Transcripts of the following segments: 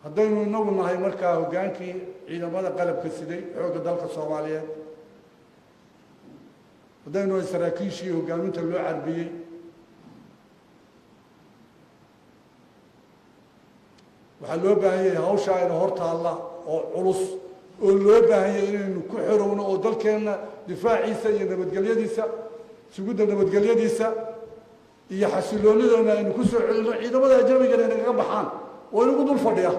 haddaynu inagu nahay markaa hoggaankii ciidamada qalabka siday xoogga dalka Soomaaliyeed haddaynu saraakiishii hoggaaminta loo carbiyey waxaa loo baahan yahay hawsha ayna hortaalla oo culus oo loo baahan yahay inaynu ku xorowno oo dalkeenna difaaciisa iyo nabadgelyadiisa sugidda nabadgelyadiisa iyo xasiloonidana aynu ku soo celino ciidamada ajnabigana inaga baxaan oo inagu dul fadhiya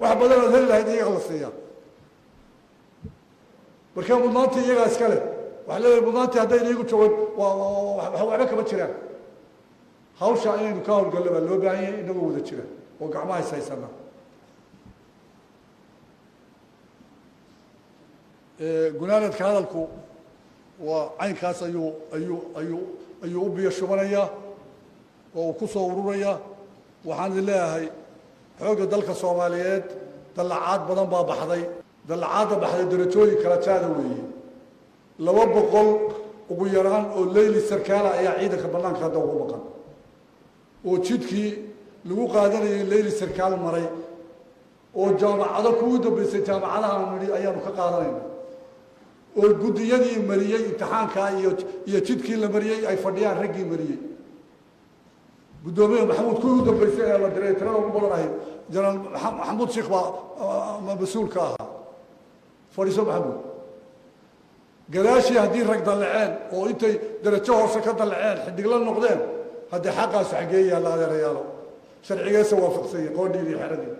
wax badan oo heli lahayd iyaga la siiyaa markaa mudnaantii iyagaa iska leh waxaa leedahay mudnaantii hadday iyagu joogan waxba kama jiraan hawsha inaynu ka howlgallo baa loo baahan yahay inagoo wada jira oo gacmaha is haysana gunaanadka hadalku waa caynkaas ayuu u biyo shubanayaa oo uu ku soo ururayaa waxaan idin leeyahay xoogga dalka Soomaaliyeed dallacaad badan baa baxday dallacaadda baxday darajooyin kala jaada weeye 200 ugu yaraan oo leyli sarkaala ayaa ciidanka bannaanka hadda ugu maqan oo jidkii lagu qaadanayay leyli sarkaal maray oo jaamacado kugu dambeysay jaamacadaha nidhi ayaanu ka qaadanayna oo guddiyadii mariyay imtixaanka iyo jidkii la mariyay ay fadhiyaan raggii mariyay gudoomiye maxamuud kugu dambeysay ee la diray tirada ugu badan ahayd jenaraal maxamuud sheekh baa mas-uulka ahaa fadhiiso maxamuud gadaashii haddii rag dallaceen oo intay darajo hoose ka dallaceen xidigla noqdeen haddii xaqaas xaggee yaalla adeerayaalo sharcigeesa waafaqsanya qoodhiin iyo xeradii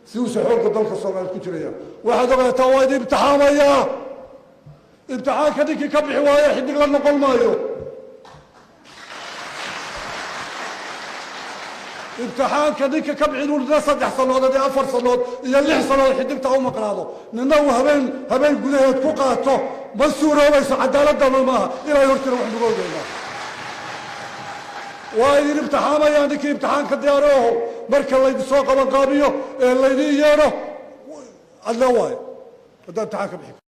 si uusa xoogga dalka Soomaaliyeed ku jiraya waxaad ogaataa waa idin imtixaamayaa imtixaanka ninkii ka bixi waayo xidig la noqon maayo imtixaanka ninka ka bixi inuu 3 sanood iyo 4 sanood iyo 6 sanood xidigta u maqnaado nina uu habeen gudaheed ku qaato ma suuroobayso cadaaladana maaha ilaa hortira wax lagu ogeeyo waa idin imtixaamayaa ninkii imtixaanka diyaarooho marka laydin soo qaban qaabiyo ee laydin yeedho alla waayo haddaan imtixaanka bixi